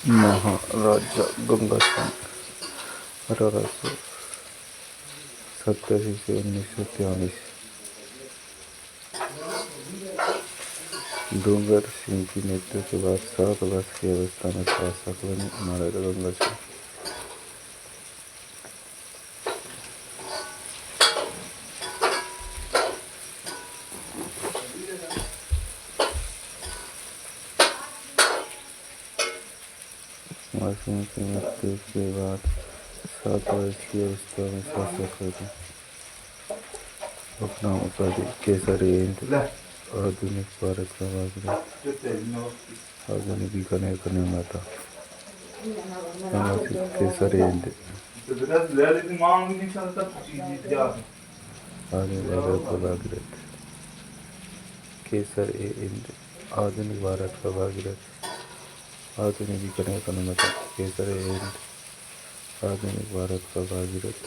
महाराजा गंगा सिंह 1887 से 1943। डूंगर सिंह की मृत्यु के बाद 7 वर्ष की अवस्था में शासक बने महाराजा गंगा सिंह। सिंह की मृत्यु के बाद 7 वर्ष की अवस्था में शासक बने। उपनाम उपाधि केसरी हिंद, आधुनिक भारत का भागीरथ, आधुनिक बीकानेर का निर्माता। केसरी हिंद आधुनिक भारत का भागीरथ। केसर ए हिंद आधुनिक भारत का भागीरथ, आधुनिक बीकानेर का निर्माता। केसर ए हिंद आधुनिक भारत का भागीरथ,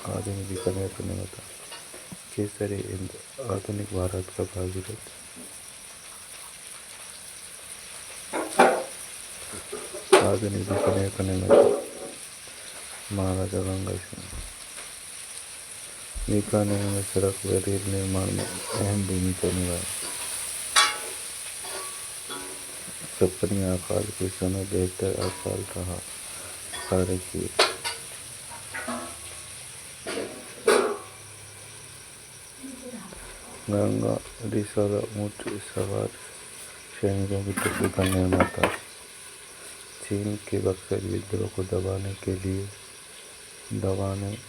आधुनिक बीकानेर का निर्माता। केसर ए हिंद आधुनिक भारत का भागीरथ, आधुनिक बीकानेर का निर्माता। महाराजा गंगा सिंह। बीकानेर में सड़क व रेल निर्माण में अहम भूमिका निभाई। छप्पनी अकाल के समय 72 अकाल रहा कार्य किए। गंगा रिसाला ऊंट सवार सैनिकों की टुकड़ी का निर्माता। चीन के बक्सर विद्रोह को दबाने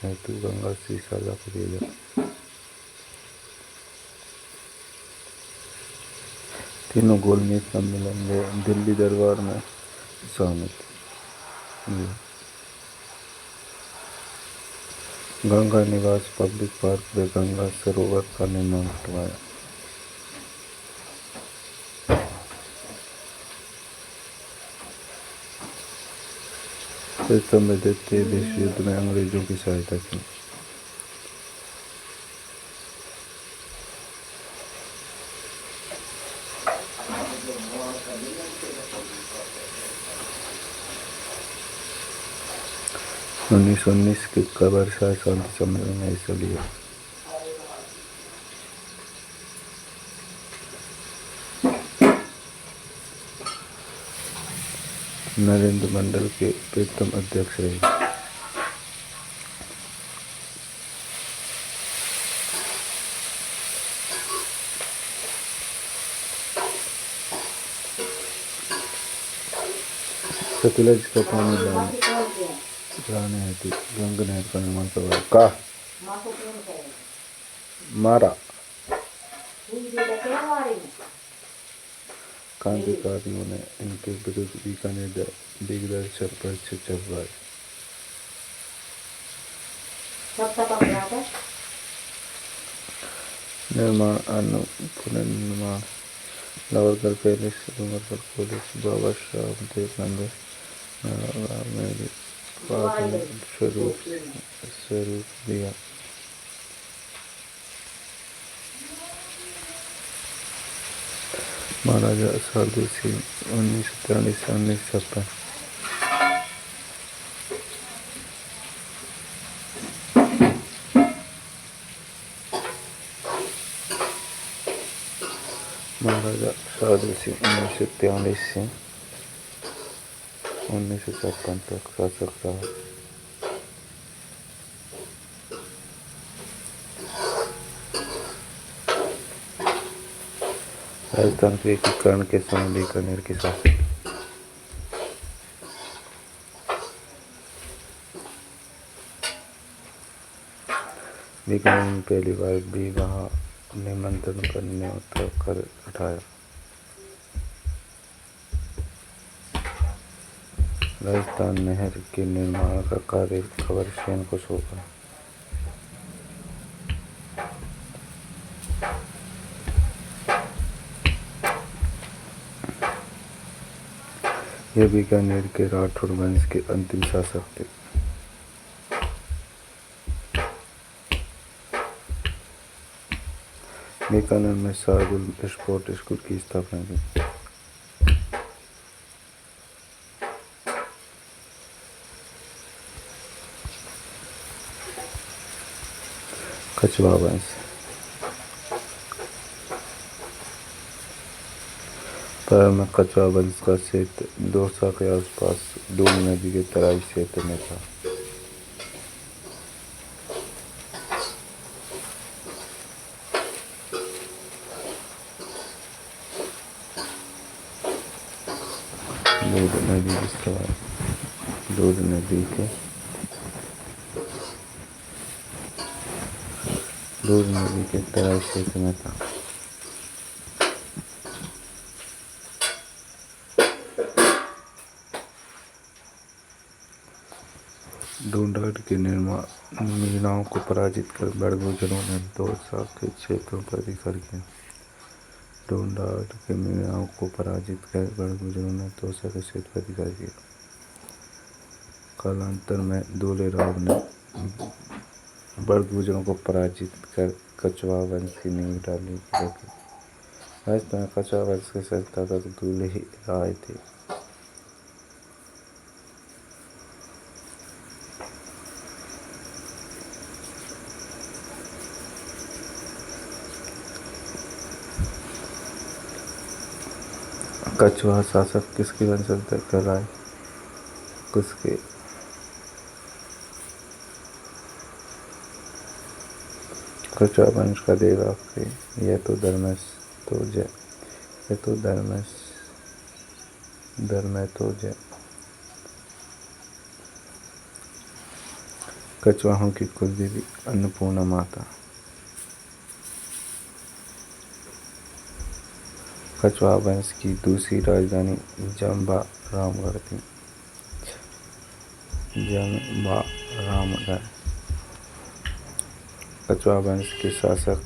हेतु गंगा रिसाला को भेजा। तीनों गोलमेज सम्मेलन में दिल्ली दरबार में शामिल। गंगा निवास पब्लिक पार्क में गंगा सरोवर का निर्माण करवाया। इस समय द्वितीय विश्व युद्ध में अंग्रेजों की सहायता की। उन्नीस के वर्षाय शांति सम्मेलन में हिस्सा लिया। नरेंद्र मंडल के प्रथम अध्यक्ष रहे। सतलज का पानी लाने हेतु गंगा नहर का निर्माण करवाया। का मारा क्रांतिकारियों ने इनके विरुद्ध बीकानेर दिग्दर्शन परीक्षा चलवाई। निर्माण पुनर्निर्माण लाहौरगढ़ पैलेस, डूंगरगढ़ कॉलेज, बाबा साहब देव मंदिर, स्वरूप दिया। महाराजा साधु सिंह 1943 से 1956। महाराजा साधु सिंह 1943 से 1956 तक शासक रहा। राजस्थान के एकीकरण के समय बीकानेर के शासक। बीकानेर में पहली बार विवाह निमंत्रण पर न्योता कर उठाया। राजस्थान नहर के निर्माण का कार्य खबर सेन को सौंपा। यह बीकानेर के राठौड़ वंश के अंतिम शासक थे। बीकानेर में शार्दुल स्पोर्ट स्कूल की स्थापना की। कछवा वंश। प्रारंभ में कछवा वंश का क्षेत्र दौसा के आसपास डूब नदी के तराई क्षेत्र में था। दूध नदी के तराई क्षेत्र में था। ढूंढाड़ के मीणाओं को पराजित कर बड़गुजरों ने दौसा के क्षेत्रों पर अधिकार किया। ढूंढाड़ के मीणाओं को पराजित कर बड़गुजरों ने दौसा के क्षेत्र पर अधिकार किया। कालांतर में दूल्हे राव ने बड़गुजरों को पराजित कर कछवा वंश की नींव डाली। वास्तव में कछवा वंश के संस्थापक दूल्हे राय थे। कछवा शासक किसके वंशज कहलाए? किसके? कछवा वंश का देवा थे यह तो धर्मस तो जय। कछवाहों की कुलदेवी अन्नपूर्णा माता। कछवा वंश की दूसरी राजधानी जम्बारामगढ़ थी। कछवा वंश के शासक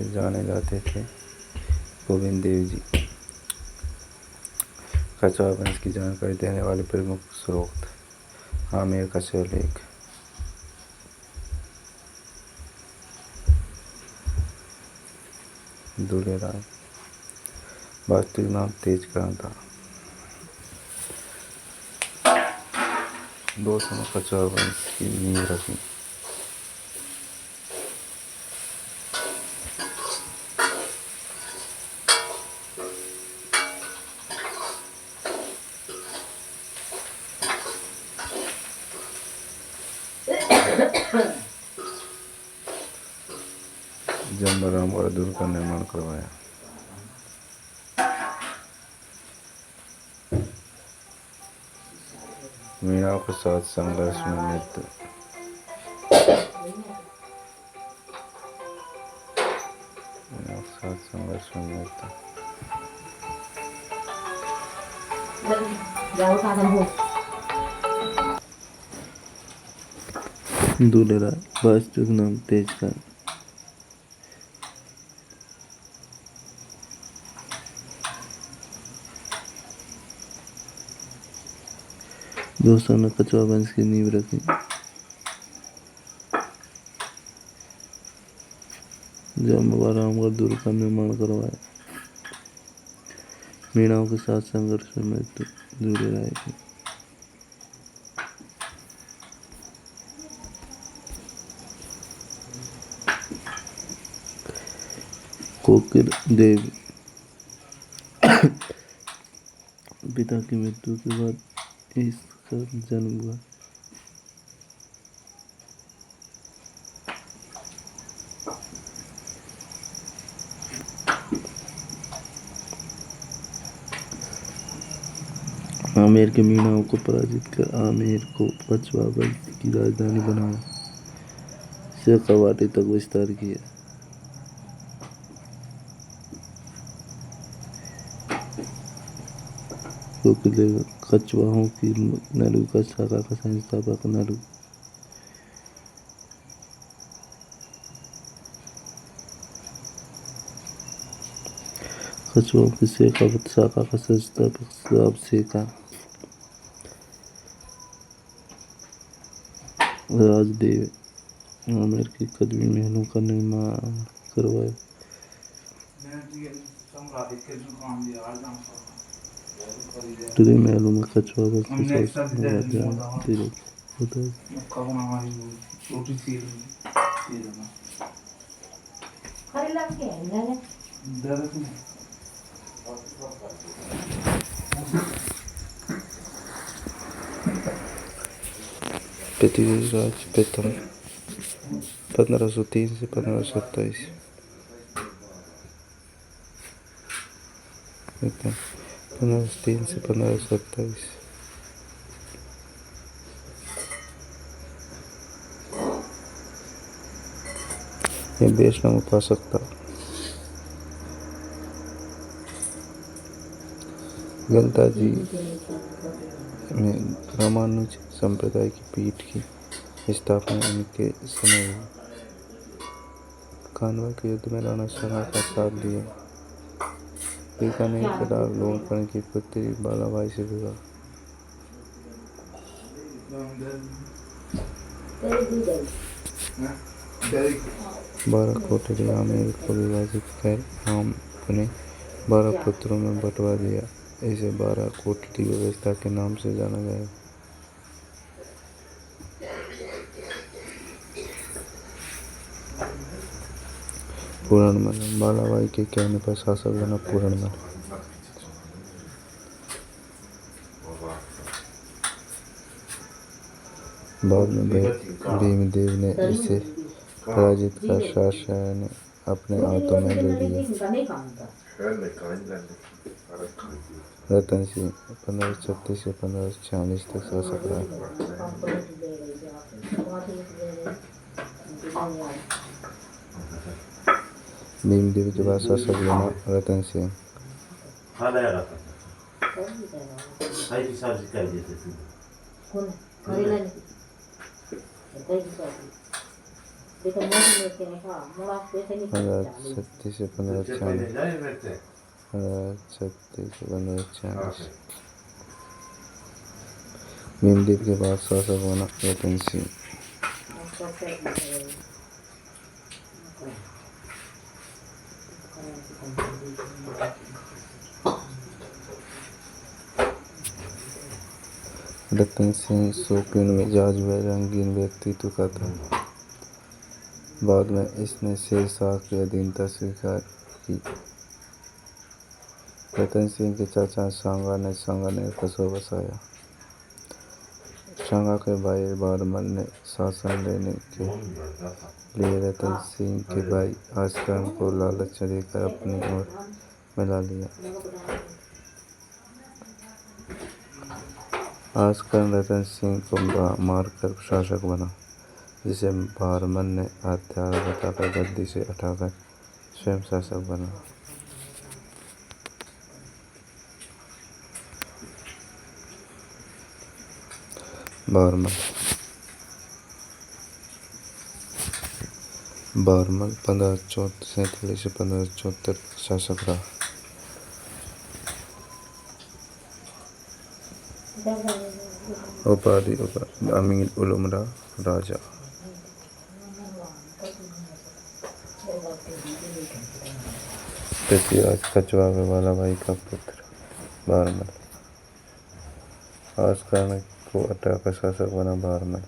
जाने जाते थे गोविंद देव जी। कछवा वंश की जानकारी देने वाले प्रमुख स्रोत: आमेर का शिवलेख, दूल्हे राय। वास्तविक नाम तेजकरण था। दौसा में कछवा वंश की नींव रखी। जम्बारामगढ़ दुर्ग का निर्माण करवाया। मीणाओं के साथ संघर्ष में मृत्यु। दूल्हे राय। वास्तविक नाम तेजकरण। दौसा में कछवा वंश की नींव रखी। जम्बारामगढ़ दुर्ग का निर्माण करवाया। मीणाओं के साथ संघर्ष में मृत्यु। दूल्हे राय की। कोकिल देवी। पिता की मृत्यु के बाद इसका जन्म हुआ। आमेर के मीणाओं को पराजित कर आमेर को कछवा वंश की राजधानी बनाया। शेखावाटी तक विस्तार किया। कोकिल कछवाहों की नलू का शाखा का संस्थापक नलू। कछवाहों की शेखावत शाखा का संस्थापक साब शेखा। राजदेव। आमेर की कदमी महलों का निर्माण करवाया। तुझे मालूम है कछुआ वक्त सोचने धीरे होता है। पृथ्वीराज प्रथम 1503 से 1527। 1503 से 1527। ये वैष्णव उपासक था। गलता जी में रामानुज संप्रदाय की पीठ की स्थापना इनके समय हुई। खानवा के युद्ध में राणा सांगा का साथ दिया। बीकानेर के खिलाफ लोमकर्ण की पुत्री बालाबाई से विवाह। बाराकोटरी आमेर को विभाजित कर आम अपने 12 पुत्रों में बंटवा दिया। इसे बाराकोटरी व्यवस्था के नाम से जाना गया। पूर्णमल बालाबाई के कहने पर शासक बना पूर्णमल। बाद में भीमदेव ने इसे पराजित कर शाहशाह ने अपने हाथों में ले लिया। रतन सिंह 1536 से 1546 तक शासक रहा। भीमदेव के बाद शासक बना रतन सिंह। भीमदेव के बाद शासक बना रतन सिंह। रतन सिंह शौकीन मिजाज व रंगीन व्यक्तित्व का था। बाद में इसने शेरशाह की अधीनता स्वीकार की। रतन सिंह के चाचा सांगा ने कस्बा बसाया। सांगा के भाई बारमल ने शासन लेने के लिए रतन सिंह के भाई आसकर्म को लालच देकर अपनी ओर मिला लिया। आसकर्म रतन सिंह को मारकर शासक बना, जिसे बारमल ने हत्यारा बताकर गद्दी से हटाकर स्वयं शासक बना। बारमल 1547 से 1574 शासक रहा। उपाधि अमीर उलुमरा राजा। पृथ्वीराज कछुआ व बालाबाई का पुत्र बारमल। आसकर्म को हटाकर शासक बना बारमल।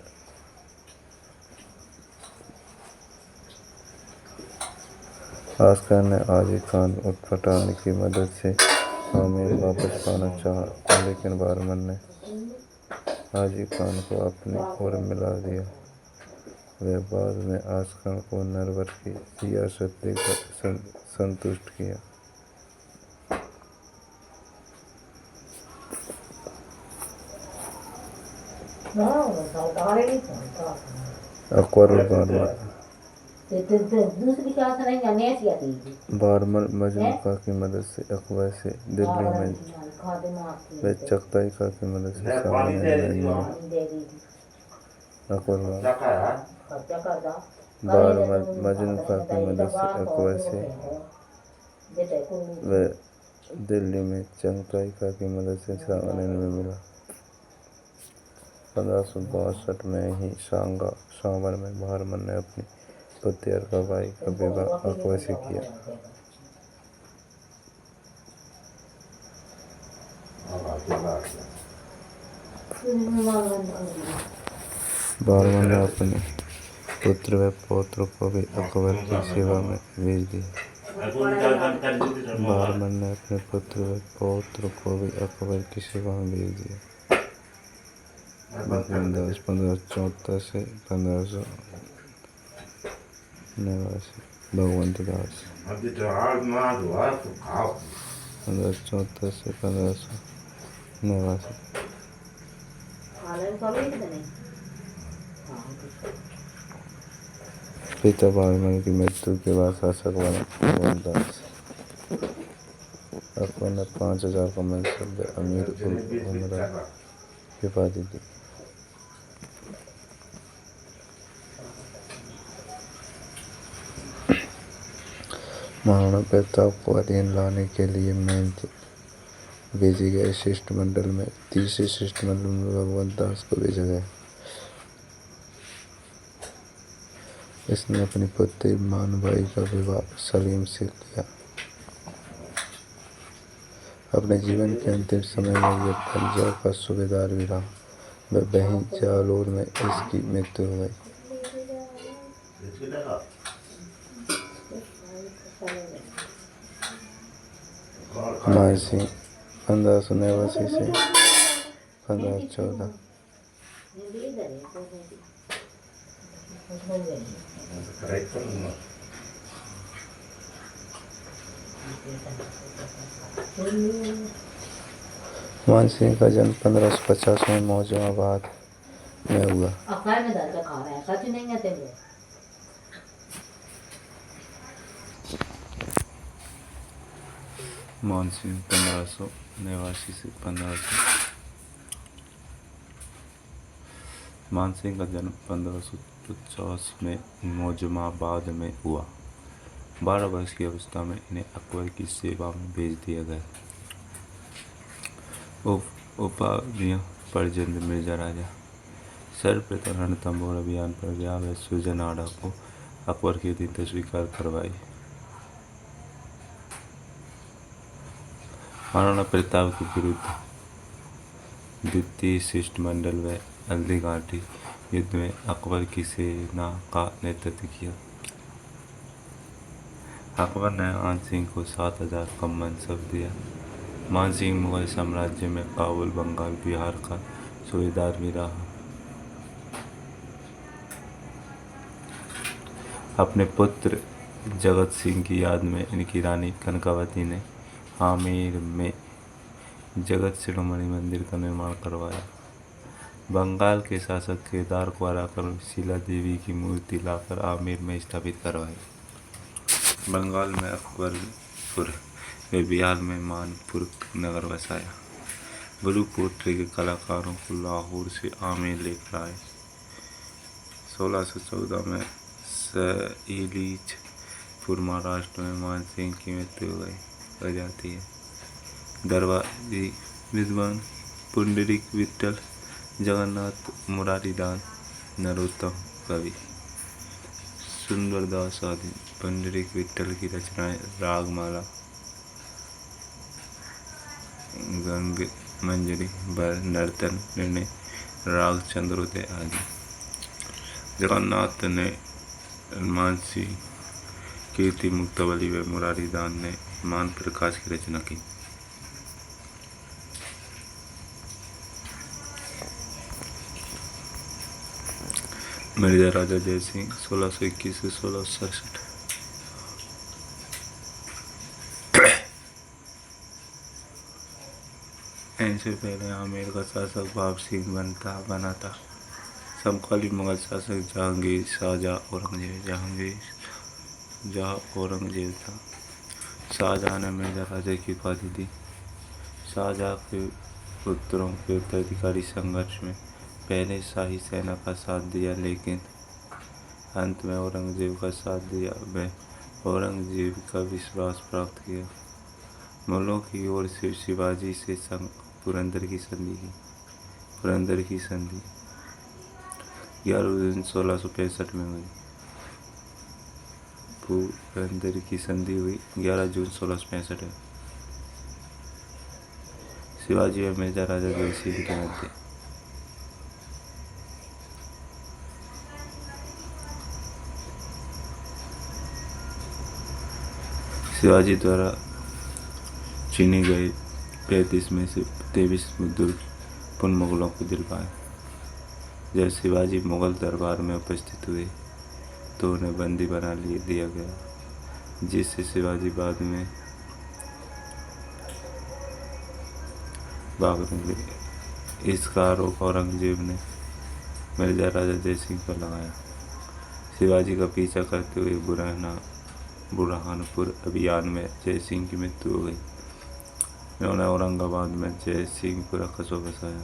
आसकर्म ने आजी खान उटपटांग की मदद से आमेर वापस पाना चाहा, लेकिन बारमल ने आजी खान को अपनी ओर मिला दिया। वह बाद में आसकर्म को नरवर की रियासत देकर संतुष्ट किया। अकबर और बारमल मजनू खां की मदद से अकबर से दिल्ली में व चगताई खां की मदद से सामान्य बारमल मजनू खां की मदद से अकबर से व दिल्ली में चगताई खां की मदद से सामान्य में मिला। 1562 में ही सावन में बारमल ने अपनी पुत्री अलकाबाई का विवाह अकबर से किया। बारमंडा अपने पुत्र व पौत्र को भी अकबर की सेवा में भेज दिया। बारमन ने अपने पुत्र व पौत्र को भी अकबर की सेवा में भेज दिया। भगवान दास 1574 से 1589। भगवंत दास 1574 से 1589। पिता बारमन की मृत्यु के बाद शासक बने भगवंत दास। अकबर ने 5000 का मनसब अमीर उल उमरा की उपाधि दी। महाराणा प्रताप को अधीन लाने के लिए भेजे गए शिष्टमंडल में तीसरे शिष्टमंडल में भगवंत दास को भेजा गया। इसने अपनी पुत्री मानबाई का विवाह सलीम से किया। अपने जीवन के अंतिम समय में यह पंजाब का सूबेदार भी रहा। वह वहीं जालोर में इसकी मृत्यु हो गई। मानसिंह 1589 से 1514। मानसिंह का जन्म 1550 में मौजमाबाद में हुआ। मानसिंह 1589 से 1500। मानसिंह का जन्म 1550 में मौजमाबाद में हुआ। 12 वर्ष की अवस्था में इन्हें अकबर की सेवा में भेज दिया गया। उपाधियां परजंद मिर्जा राजा। सर्वप्रथम रणथंभौर अभियान पर गया व सुजनाड़ा को अकबर के अधीन स्वीकार करवाई। महाराणा प्रताप के विरुद्ध द्वितीय शिष्टमंडल व हल्दीघाटी युद्ध में अकबर की सेना का नेतृत्व किया। अकबर ने मानसिंह को 7000 का मनसब दिया। मानसिंह मुगल साम्राज्य में काबुल, बंगाल, बिहार का सूबेदार भी रहा। अपने पुत्र जगत सिंह की याद में इनकी रानी कनकावती ने आमेर में जगत शिरोमणि मंदिर का निर्माण करवाया। बंगाल के शासक केदार को हराकर शीला देवी की मूर्ति लाकर आमेर में स्थापित करवाई। बंगाल में अकबरपुर व बिहार में मानपुर नगर बसाया। ब्लू पोट्री के कलाकारों को लाहौर से आमेर लेकर आए। 1614 में सलीलपुर महाराष्ट्र में मानसिंह की मृत्यु हो जाती है। दरबारी विद्वान पुंडरीक विट्ठल, जगन्नाथ मुरारीदास, नरोत्तम कवि, सुंदरदास आदि पुंडरीक विट्ठल की रचनाएं रागमाला, गंग मंजरी, बर, नर्तन, निर्णय, राग चंद्रोदय आदि। जगन्नाथ ने मानसिंह, कीर्ति मुक्तावली व मुरारीदास ने मान प्रकाश की रचना की। मिर्जा राजा जय सिंह 1621 से 1667। इनसे पहले आमेर का शासक बाब सिंह बना था। समकालीन मुगल शासक जहांगीर औरंगजेब था। शाहजहां ने मिर्जा राजा की उपाधि दी। शाहजहां के पुत्रों के उत्तराधिकारी संघर्ष में पहले शाही सेना का साथ दिया, लेकिन अंत में औरंगजेब का साथ दिया व औरंगजेब का विश्वास प्राप्त किया। मुगलों की ओर से शिवाजी से पुरंदर की संधि 11 जून 1665 में हुई। पुरंदर की संधि हुई 11 जून 1665 में। शिवाजी और मिर्जा राजा जयसिंह के मध्य। शिवाजी द्वारा चीनी गए 35 में से 23 दुर्ग पुनः मुगलों को दिलवाए। जब शिवाजी मुगल दरबार में उपस्थित हुए तो उन्हें बंदी बना दिया गया, जिससे शिवाजी बाद में भागने लगे। इसका आरोप औरंगजेब ने मिर्जा राजा जयसिंह पर लगाया। शिवाजी का पीछा करते हुए बुरहानपुर अभियान में जयसिंह की मृत्यु हो गई। इन्होंने औरंगाबाद में जयसिंहपुरा कस्बा बसाया।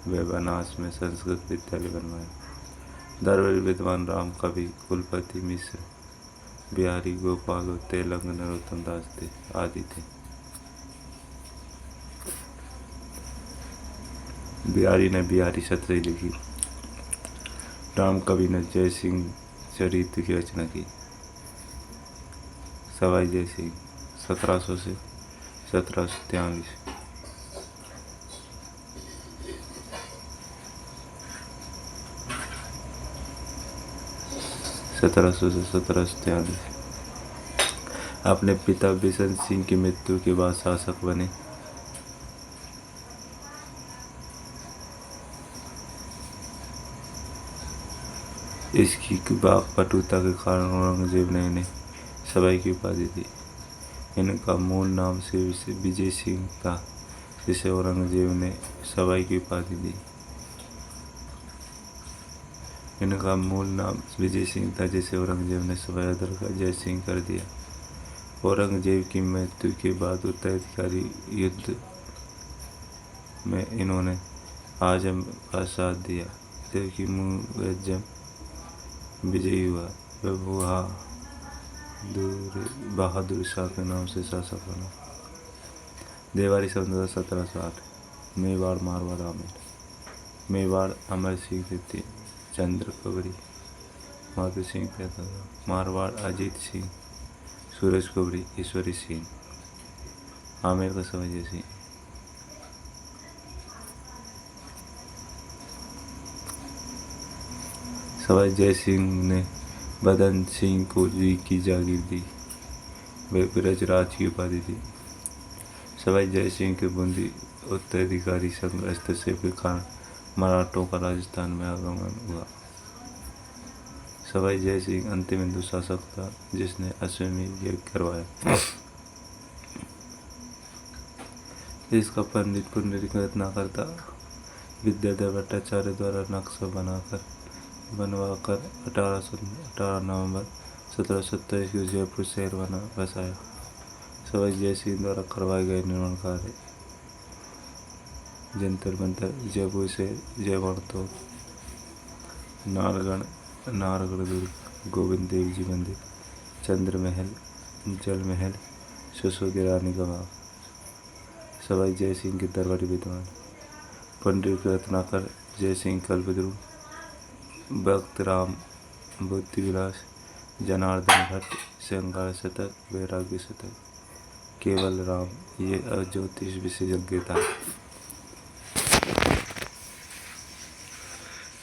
वे बनास में संस्कृत विद्यालय बनवाए। दरबारी विद्वान राम कवि, कुलपति मिश्र, बिहारी गोपाल और तेलंग नरोत्तम दास थे आदि थे। बिहारी ने बिहारी शतरंज लिखी। राम कवि ने जयसिंह चरित्र की रचना की। सवाई जयसिंह 1700 से 1743। अपने पिता बिशन सिंह की मृत्यु के बाद शासक बने। इसकी कटुता के कारण औरंगजेब ने इन्हें सवाई की उपाधि दी। इनका मूल नाम से विजय सिंह था, जिसे औरंगजेब ने सवाई की उपाधि दी। इनका मूल नाम विजय सिंह था, जिसे औरंगजेब ने सवाई का जय सिंह कर दिया। औरंगजेब की मृत्यु के बाद उत्तराधिकारी युद्ध में इन्होंने आजम का साथ दिया, जबकि मुअज्जम विजयी हुआ। वह बहादुर शाह के नाम से शासक बना। देवारी समझौता 1708। मेवाड़ मारवाड़ आमेर। मेवाड़ अमर सिंह द्वितीय, चंद्र कवरी, माधु सिंह पैदा हुआ। मारवाड़ अजीत सिंह, सूरज कवरी, ईश्वरी सिंह। आमेर का सवाई जय सिंह। सवाई जय सिंह ने बदन सिंह को जी की जागीर दी। वे ब्रजराज की उपाधि दी। सवाई जय सिंह के बूंदी उत्तराधिकारी संघर्ष के कारण मराठों का राजस्थान में आगमन हुआ। सवाई जय सिंह अंतिम हिंदू शासक था जिसने अश्वमेध यज्ञ करवाया। इसका पंडित पुंडरीक रत्नाकर विद्याधर भट्टाचार्य द्वारा नक्शा बनवाकर 18 नवंबर 1727 को जयपुर शहर बसाया। सवाई जय सिंह द्वारा करवाए गए निर्माण कार्य जंतर मंतर, जयपुर से जयवर्धन, नारगढ़ दुर्ग, गोविंद देव जी मंदिर, चंद्र महल, जल महल, सुसोदी रानी का बाग। सवाई जय सिंह के दरबारी विद्वान पंडित रत्नाकर, जय सिंह कल्पद्रुम, भक्त राम, बुद्धि विलास, जनार्दन भट्ट, श्रृंगार शतक, वैराग्य शतक, केवल राम, ये ज्योतिष विशेषज्ञ था।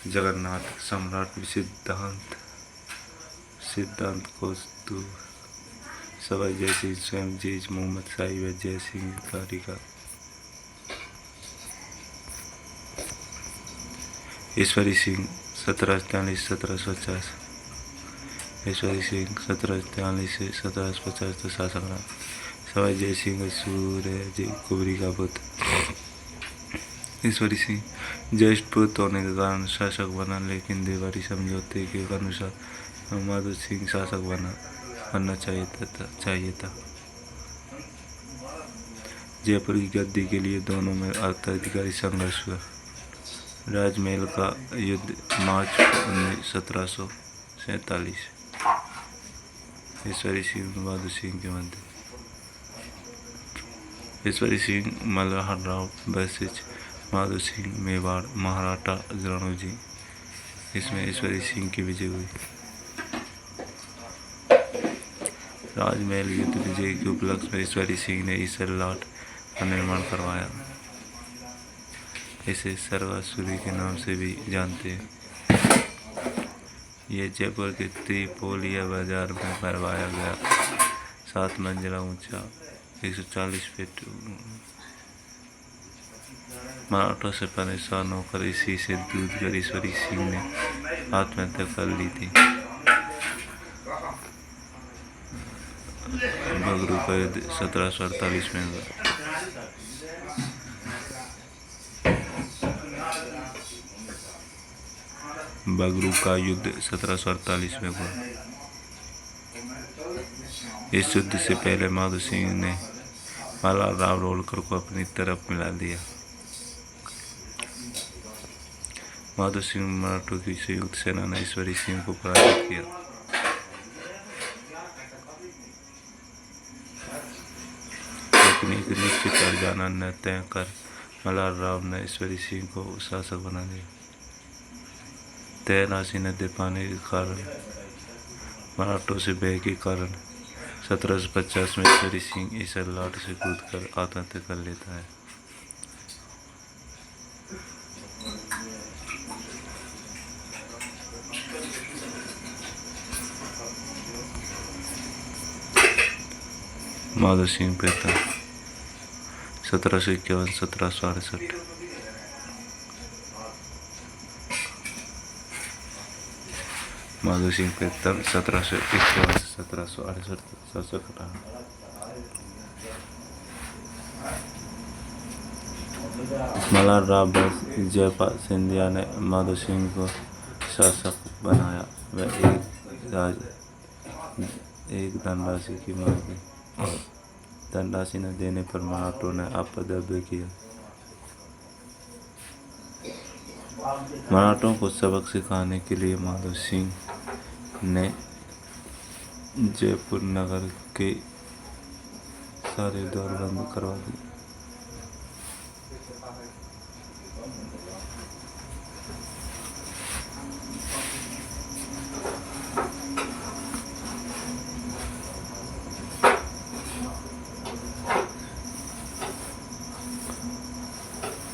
जगन्नाथ सम्राट सिद्धांत कौस्तुभ। सवाई जय सिंह स्वयं जेज मोहम्मद साहिब व जय सिंह कारिका। ईश्वरी सिंह 1743-1750। ईश्वरी सिंह 1743 से 1750 तक शासक रहा। सवाई जय सिंह सूर्य कुबरी का पुत्र। ईश्वरी सिंह ज्येष्ठ पुत्र होने के कारण शासक बना, लेकिन देवारी समझौते के अनुसार माधु सिंह शासक बनना चाहिए था। जयपुर की गद्दी के लिए दोनों में उत्तराधिकारी संघर्ष हुआ। राजमहल का युद्ध मार्च 1747। ईश्वरी सिंह माधु सिंह के मध्य। ईश्वरी सिंह मल्हार राव बसिच, माधु सिंह मेवाड़ महाराठा रणजी। इसमें ईश्वरी सिंह की विजय हुई। राजमहल युद्ध विजय के उपलक्ष्य में ईश्वरी सिंह ने ईसर लाट का निर्माण करवाया। इसे सर्वासुरी के नाम से भी जानते हैं। ये जयपुर के त्रिपोलिया बाजार में बनवाया गया 7 मंजिला ऊंचा 140 फीट मराठों से परेशान होकर इसी से दूध कर ईश्वरी सिंह ने आत्महत्या कर ली थी। बगरू का युद्ध 1748 में हुआ। बगरू का युद्ध 1748 में हुआ। इस युद्ध से पहले माधो सिंह ने मल्हार राव होलकर को अपनी तरफ मिला दिया। माधो सिंह मराठों की संयुक्त सेना ने ईश्वरी सिंह को पराजित किया। लेकिन एक निश्चित हरजाना न तय कर मल्हार राव ने ईश्वरी सिंह को शासक बना दिया। तय राशि न दे पाने के कारण मराठों से भय के कारण 1750 में ईश्वरी सिंह इस लाट से कूदकर आत्महत्या कर लेता है। माधो सिंह पिता 1751-1768। माधो सिंह पिता 1751-1768 शासक रहा। मल्हार राव जयपाल सिंधिया ने माधो सिंह को शासक बनाया। वह एक धनराशि की मांग की और धनराशि न देने पर मराठों ने अपदब्य किया। मराठों को सबक सिखाने के लिए माधो सिंह ने जयपुर नगर के सारे द्वार बंद करवा दिए।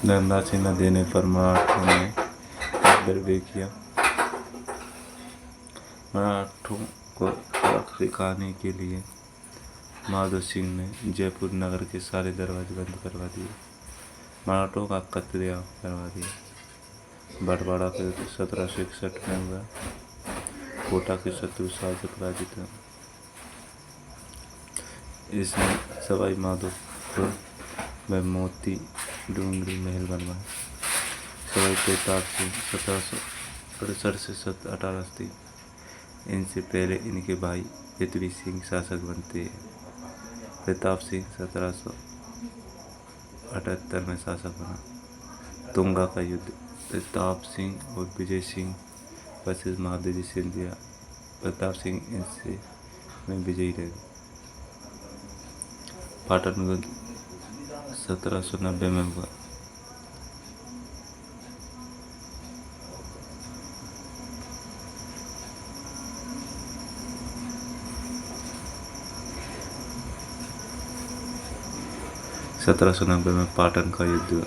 धनराशि न देने पर मराठों ने अपदब्य किया। मराठों को सबक सिखाने के लिए माधो सिंह ने जयपुर नगर के सारे दरवाजे बंद करवा दिए। मराठों का कत्लेआम करवा दिया। बटवाड़ा के 1761 में हुआ। कोटा के शत्रु शासक पराजित हुए। इसने सवाई माधोपुर में मोती डूंगरी महल बनवाया। सवाई प्रताप सिंह 1768 से 1880। इनसे पहले इनके भाई पृथ्वी सिंह शासक बनते हैं। प्रताप सिंह 1778 में शासक बना। तुंगा का युद्ध प्रताप सिंह और विजय सिंह वर्सेस महादजी सिंधिया। प्रताप सिंह इनसे में विजयी रहे। पाटन युद्ध 1790 में हुआ। में पाटन का युद्ध हुआ।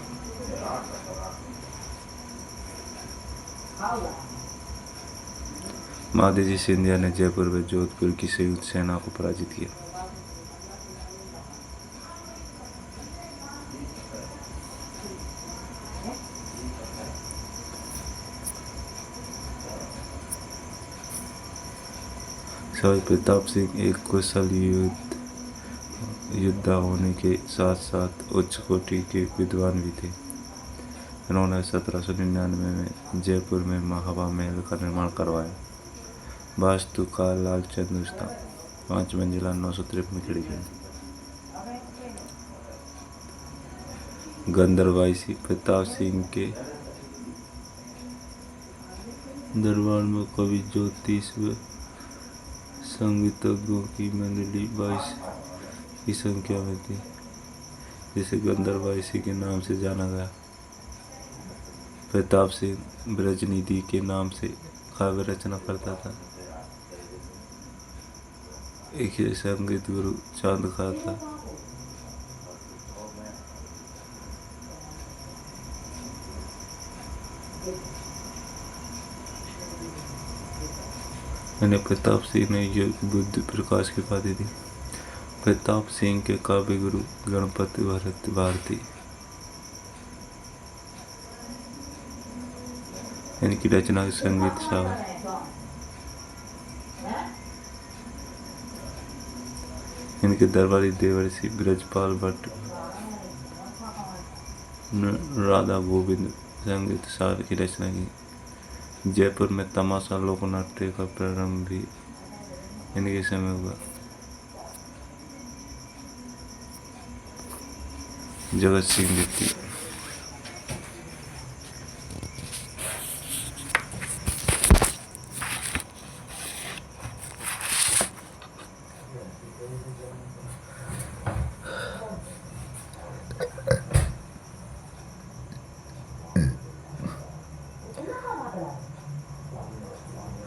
महादजी सिंधिया ने जयपुर व जोधपुर की संयुक्त सेना को पराजित किया। सवाई प्रताप सिंह एक कुशल योद्धा होने के साथ साथ उच्च कोटि के विद्वान भी थे। इन्होंने 1799 में जयपुर में हवा महल का निर्माण करवाया। वास्तुकार लालचंद उस्ता 5 मंजिला 953 खिड़कियां। गंधर्वाइसी प्रताप सिंह के दरबार में कवि ज्योतिष व संगीतज्ञों की मंडली 22 की संख्या में थी, जिसे गंधर्वाइसी के नाम से जाना गया। प्रताप सिंह ब्रजनिधि के नाम से काव्य रचना करता था। एक संगीत गुरु चांद खा था। इन्हें प्रताप सिंह ने योग बुद्धि प्रकाश की उपाधि दी। प्रताप सिंह के काव्य गुरु गणपति भरत भारती। इनकी रचना के संगीत सागर। इनके दरबारी देवर्षि ब्रजपाल भट्ट राधा गोविंद संगीत सागर की रचना की। जयपुर में तमाशा लोकनाट्य का प्रारंभ भी इनके समय हुआ। जगत सिंह द्वितीय।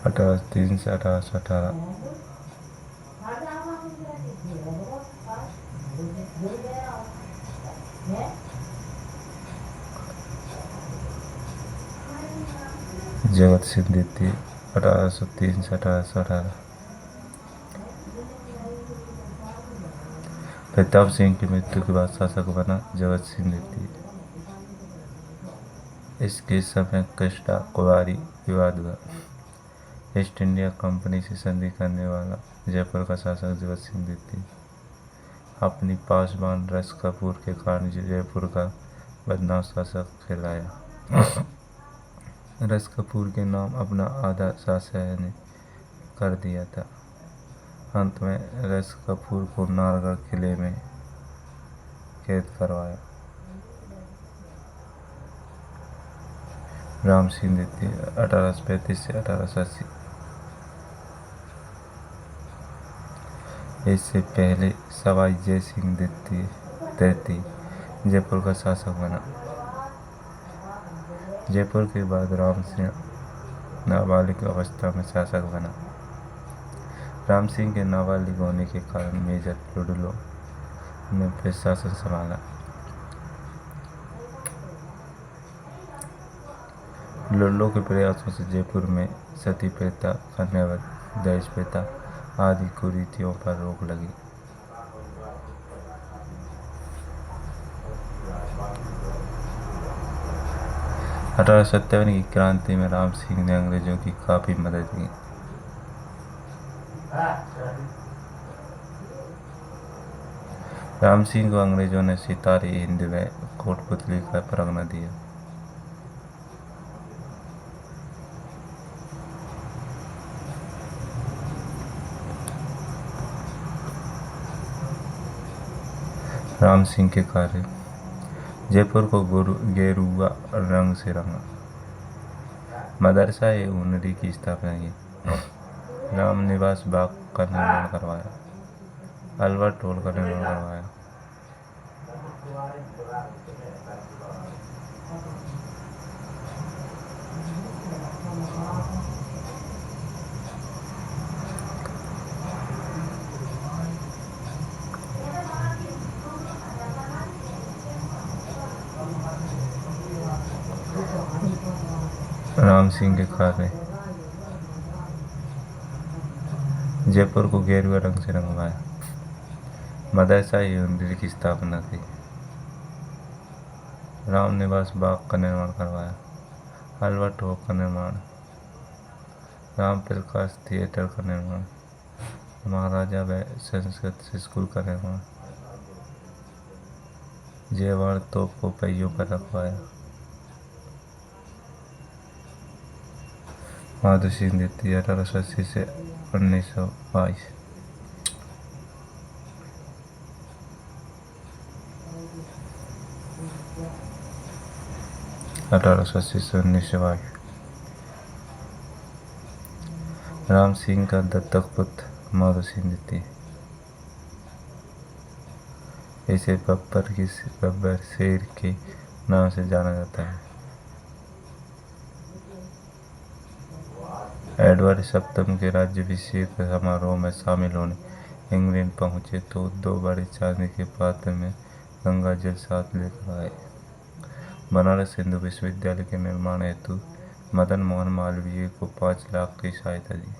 अठारह 3 से 1818। जगत सिंह द्वितीय 1803 से 1818। प्रताप सिंह की मृत्यु के बाद शासक बना जगत सिंह द्वितीय। इसके समय कृष्णा कुमारी विवाद हुआ। ईस्ट इंडिया कंपनी से संधि करने वाला जयपुर का शासक जगत सिंह द्वितीय अपनी पासवान रस कपूर के कारण जयपुर का बदनाम शासक कहलाया। रस कपूर के नाम अपना आधा शासक ने कर दिया था। अंत में रस कपूर को नारगढ़ किले में कैद करवाया। राम सिंह द्वितीय 1835 से 1880। इससे पहले सवाई जय सिंह तृतीय जयपुर का शासक बना। जयपुर के बाद राम सिंह नाबालिग अवस्था में शासक बना। राम सिंह के नाबालिग होने के कारण मेजर लुडलो ने प्रशासन संभाला। लुडलो के प्रयासों से जयपुर में सती प्रथा, कन्यावध, दहेज प्रथा आदि कुरीतियों पर रोक लगी। अठारह की क्रांति में राम सिंह ने अंग्रेजों की काफी मदद की। राम सिंह को अंग्रेजों ने सितारे हिंद में कोटपुतली का परगना दिया। राम सिंह के कार्य। जयपुर को गेरुआ रंग से रंगा। मदरसा ऊनरी की स्थापना की। राम निवास बाग का निर्माण करवाया। अल्बर्ट हॉल का निर्माण करवाया। राम सिंह के कार्य। जयपुर को गेरुआ रंग से रंगवाया। मदरसा ऊनरी की स्थापना की। राम निवास बाग का निर्माण करवाया। अल्बर्ट हॉल का निर्माण। राम प्रकाश थिएटर का निर्माण। महाराजा व संस्कृत स्कूल का निर्माण। जयवाड़ तोप को पहियों पर रखवाया। माधो सिंह द्वितीय 1880 से 1922। राम सिंह का दत्तक पुत्र माधो सिंह द्वितीय। इसे बब्बर शेर के नाम से जाना जाता है। एडवर्ड सप्तम के राज्याभिषेक समारोह में शामिल होने इंग्लैंड पहुंचे तो 2 बड़े चांदी के पात्र में गंगा जल साथ लेकर आए। बनारस हिंदू विश्वविद्यालय के निर्माण हेतु मदन मोहन मालवीय को 5 लाख की सहायता दी।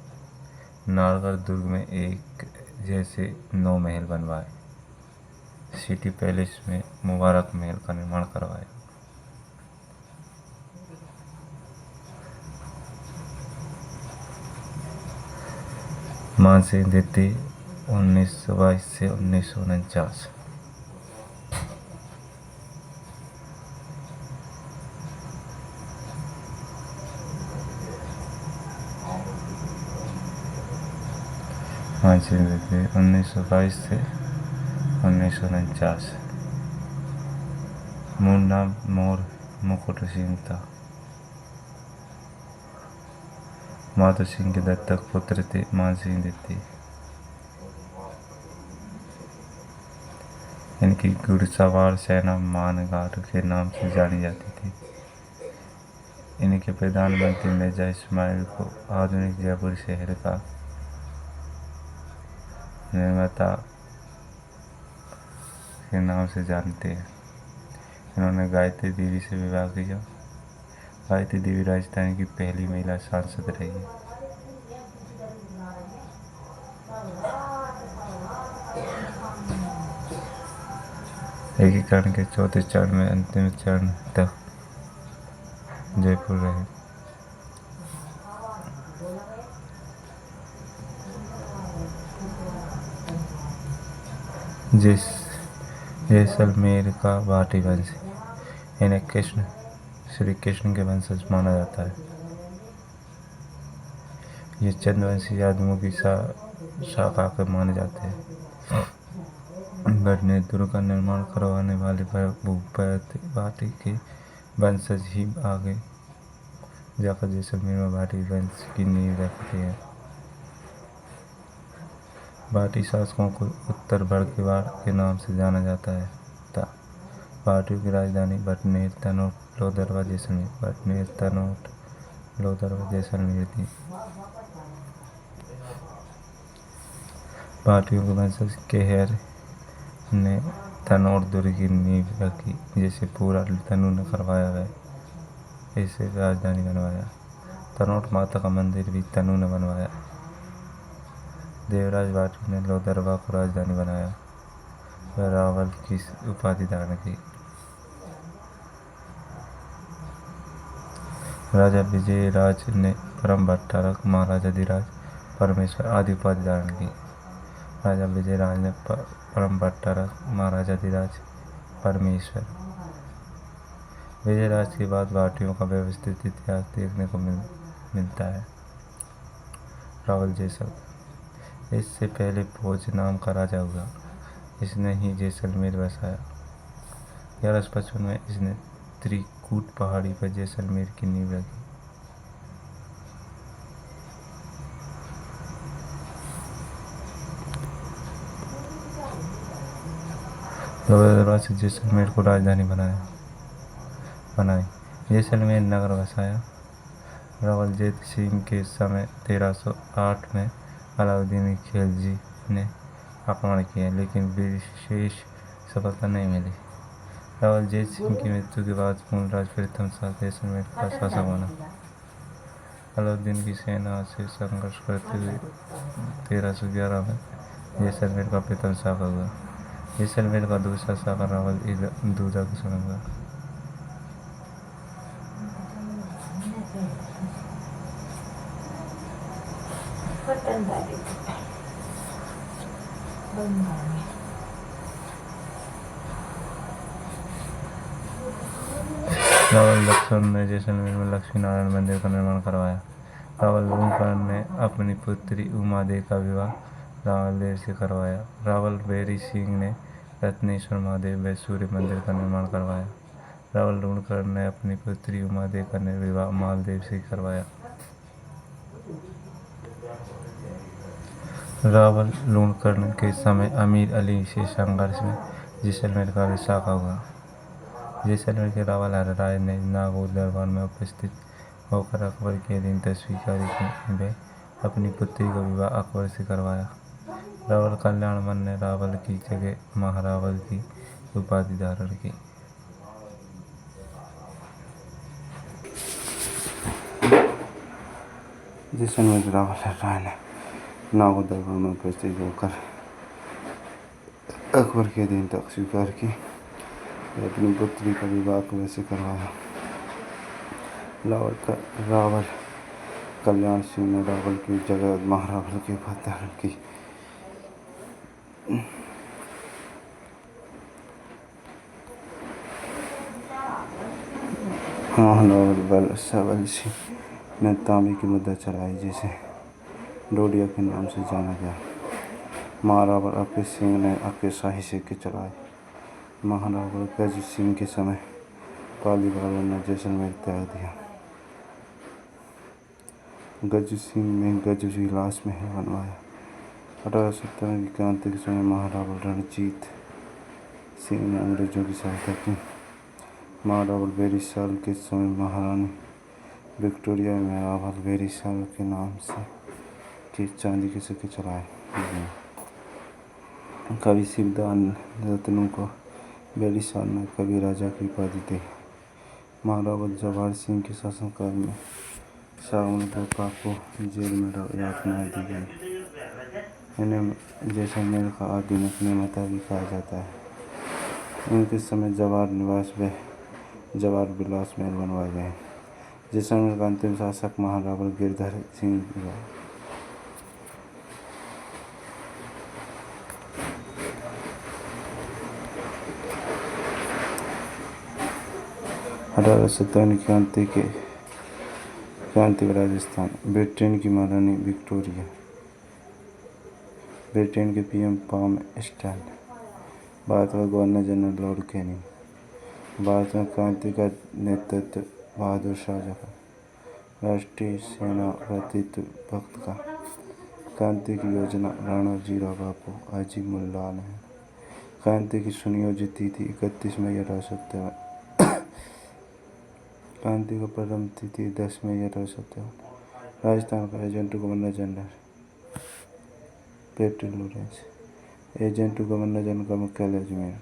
नारगढ़ दुर्ग में एक जैसे 9 महल बनवाए। सिटी पैलेस में मुबारक महल का निर्माण करवाया। मानसिंह द्वितीय 1922 से 1949। मानसिंह द्वितीय 1922 से 1949। मूल नाम मोर मुकुट सिंह था। माधो सिंह के दत्तक पुत्र थे मानसिंह द्वितीय। इनकी घुड़सवार सेना मानगार के नाम से जानी जाती थी। इनके प्रधानमंत्री मिर्जा इस्माइल को आधुनिक जयपुर शहर का निर्माता के नाम से जानते हैं। इन्होंने गायत्री देवी से विवाह किया। गायत्री देवी राजस्थान की पहली महिला सांसद रही है। एकीकरण के चौथे चरण में अंतिम चरण तक जयपुर रहे। जैसलमेर का भाटी वंश, इन्हें श्री कृष्ण के वंशज माना जाता है। ये चंद्रवंशी यादवों की शाखा के माने जाते हैं। गढ़ दुर्ग का निर्माण करवाने वाले भूपति भाटी के वंशज ही आगे जाकर जैसलमेर में भाटी वंश की नींव रखते हैं। भाटी शासकों को उत्तर बड़केवाड़ के नाम से जाना जाता था। भाटियों की राजधानी भटनेर, तनोट, लोदरवा, जैसलमेर, भटनेर, तनोट, लोदरवा, जैसलमेर थी। भाटियों के वंशज केहर ने तनोट दुर्ग की नींव रखी, जिसे पूरा तनु ने करवाया है। इसे राजधानी बनवाया। तनोट माता का मंदिर भी तनु ने बनवाया। देवराज भाटी ने लोदरवा को राजधानी बनाया। वह रावल की उपाधि धारण की। राजा विजयराज ने परम भट्टारक, महाराजाधिराज, परमेश्वर आदि उपाधि धारण की। राजा विजयराज ने परम भट्टारक, महाराजाधिराज, परमेश्वर। विजयराज के बाद भाटियों का व्यवस्थित इतिहास देखने को मिलता है। रावल जैसलमेर, इससे पहले भोज नाम का राजा हुआ। इसने ही जैसलमेर बसाया। 1155 में इसने त्रिकूट पहाड़ी पर जैसलमेर की नींव रखी। दरबार से जैसलमेर को राजधानी बनाई। जैसलमेर नगर बसाया। रावल जेत सिंह के समय 1308 में अलाउद्दीन खिलजी ने आक्रमण किया, लेकिन विशेष सफलता नहीं मिली। रावल जेत सिंह की मृत्यु के बाद मूलराज प्रथम शाह जैसलमेर का शासक बना। अलाउद्दीन की सेना से संघर्ष करते हुए 1311 में जैसलमेर का प्रथम शासक हुआ। जैसलमेर का दूसरा शासक रावल दूजा के समय हुआ। रावल लक्ष्मण ने जैसलमेर में लक्ष्मी नारायण मंदिर का निर्माण करवाया। रावल लूणकरण ने अपनी पुत्री उमा देवी का विवाह रावल देव से करवाया। रावल बैरी सिंह ने रत्नेश्वर महादेव व सूर्य मंदिर का निर्माण करवाया। रावल लूणकरण ने अपनी पुत्री उमा देवी का विवाह मालदेव से करवाया। रावल लूणकरण के समय अमीर अली से संघर्ष में जैसलमेर का विशाखा हुआ। जैसलमेर के रावल हर राय ने नागौर दरबार में उपस्थित होकर अकबर के अधीन स्वीकारी की वे अपनी पुत्री का विवाह अकबर से करवाया। रावल कल्याणमल ने रावल की जगह महारावल की उपाधि धारण की। जैसलमेर रावल हर राय ने नागुदरबार में उपस्थित होकर अकबर के दिन तक स्वीकार की अपनी पुत्री का विवाह अकबर से करवाया। रावल कल्याण सिंह ने रावल की जगह महारावल की उपाधि धारण की। महारावल सबल सिंह ने तांबे की मुद्रा चलाई जिसे डोडिया के नाम से जाना गया। महारावल अक्के सिंह ने अक्के शाही सिक्के चलाए। महारावल गज सिंह के समय पाली बाबर ने जैसलमेर त्याग दिया। गज सिंह ने गज विलास महल बनवाया। 1857 की क्रांति के समय महारावल रणजीत सिंह ने अंग्रेजों की सहायता की। महारावल बेरीसाल के समय महारानी विक्टोरिया में रावल बेरीसाल के नाम से के चांदी के सिक्के चलाए। कवि शिवदान रत्नों को बेरीसाल ने कवि राजा की उपाधि दी। महारावल जवाहर सिंह के शासनकाल में शाहमलकोका को जेल में यातनाएं दी गई। इन्हें जैसलमेर का आधुनिक निर्माता भी कहा जाता है। इनके समय जवाहर विलास महल बनवाए गए। जैसलमेर का अंतिम शासक महारावल गिरधर सिंह हुआ। 1857 क्रांति का राजस्थान। ब्रिटेन की महारानी विक्टोरिया, ब्रिटेन के पीएम पाम स्टैंड, भारत का governor general Lord Canning, Bharat में क्रांति का नेतृत्व बहादुर शाह जफर, राष्ट्रीय सेना प्रतिनिधित्व वक्त का, क्रांति की योजना राणा जीरा बापू, अजीमुल्लाह नेहरू, क्रांति की सुनियोजित तिथि 31 मई 1857, क्रांति का प्रारंभ तिथि 10 मई 1857, राजस्थान का agent governor general petri Lawrence, agent governor general का मुख्यालय अजमेर।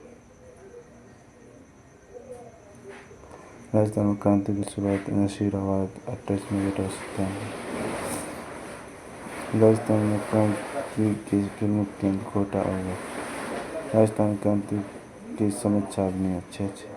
राजस्थान में क्रांति की शुरुआत नसीराबाद 28 मई 1857। राजस्थान में क्रांति के प्रमुख केंद्र कोटा और राजस्थान क्रांति के समाचार में अच्छे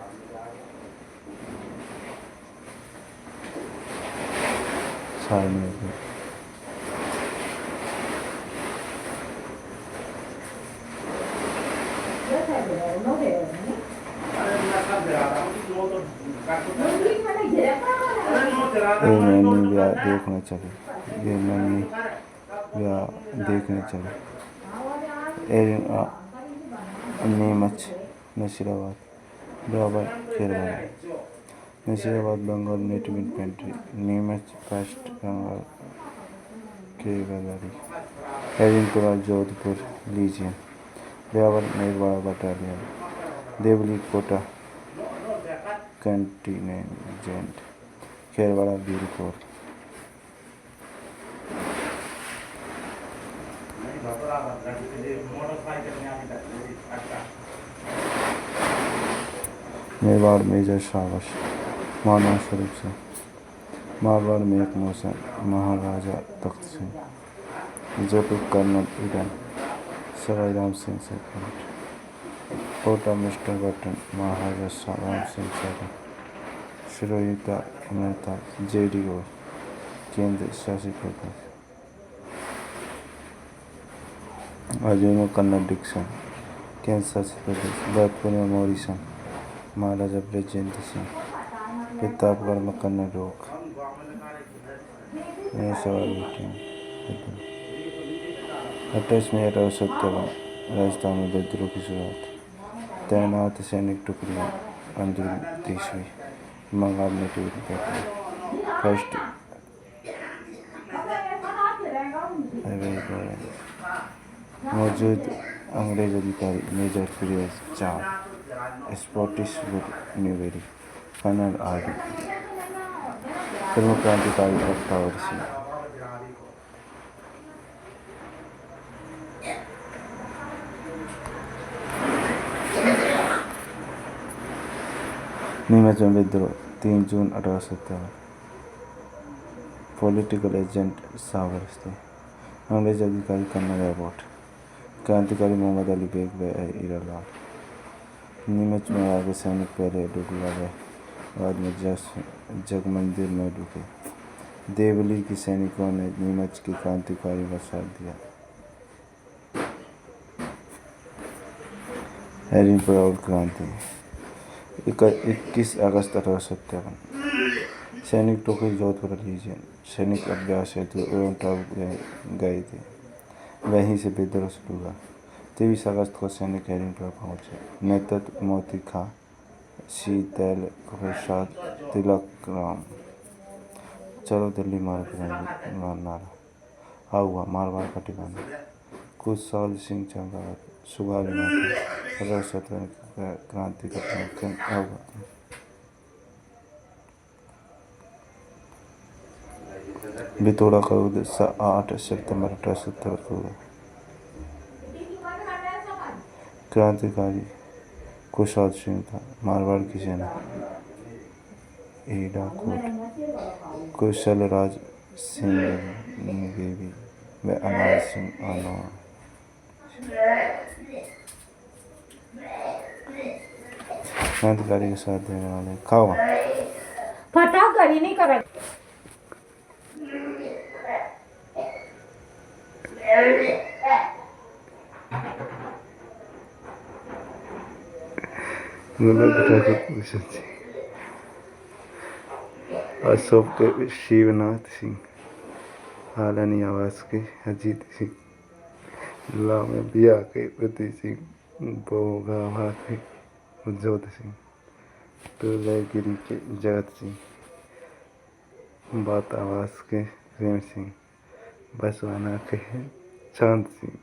देखने चले। Neemuch, Nasirabad, Beawar, Kherwara. Nasirabad Bengal native infantry, Neemuch west Bengal cavalry, Erinpura Jodhpur legion, Beawar Merwara battalion, Deoli Kota contingent, Kherwara बीर कोर। मेवाड़ मेजर शावश, मानव स्वरूप सिंह, मारवाड़ में एक मौसम Maharaja Takht Singh, Jaipur colonel Eden, Sawai Ram Singh second, Kota mister Burton Maharaja Ram Singh second, श्रोता मेहता JDO केंद्र शासित प्रदेश, अजमेर कन्नड़ डिक्सन केंद्र शासित प्रदेश, भरतपुर में मॉरिसन महाराजा ब्रजेंद्र सिंह, प्रतापगढ़ में कन्नड़ रोक, 28 मई 1857 राजस्थान में विद्रोह की शुरुआत, तैनात सैनिक टुकड़ियां 15वीं बंगाल नेटिव इन्फेंट्री, फर्स्ट मौजूद अंग्रेज अधिकारी मेजर फिरोज चार, स्कॉटिश न्यूबेरी, कर्नल आर्डी, प्रमुख क्रांतिकारी अट्ठावर सिंह। नीमच में विद्रोह 3 जून 1857, पॉलिटिकल एजेंट साबरस्ते, अंग्रेज अधिकारी कन्नड़ एयरपोर्ट। क्रांतिकारी मोहम्मद अली बेग व हीरालाल। नीमच में आगे सैनिक पहले डुगला गए, बाद में जगमंदिर में डूबे। देवली के सैनिकों ने नीमच के क्रांतिकारियों का साथ दिया। हरिपुरा और क्रांति। 21 अगस्त 1857। सैनिक टोकरी जोधपुर लीजिए। सैनिक अभ्यास हेतु उड़नटाप गए थे, वहीं से विद्रोह शुरू हुआ। 23 अगस्त को सैनिक हरिपुरा पहुंचे। नेतृत्व मोती खां, शीतल प्रसाद, तिलक राम। चलो दिल्ली मार्ग नारा। हुआ मारवाड़ का ठिकाना। कुशल सिंह चंद्रावत, सुगाली माता, रसत्वन क्रांति का प्रमुख हुआ। बितौड़ा का युद्ध 8 सितंबर 1870 को हुआ। क्रांतिकारी कुशल सिंह था। मारवाड़ की सेना ईडाकोट, कुशल राज सिंह गेवी व अनार सिंह अनोआ। क्रांतिकारी के साथ देने वाले खावा फटा करी नहीं कर अशोक के शिवनाथ सिंह, हालानी आवास के अजीत सिंह, लामे बिया के पति सिंह, बोगावा के उज्जवल सिंह, तुलयगिरी के जगत सिंह, बात आवास के प्रेम सिंह, बसवाना के चांद सिंह।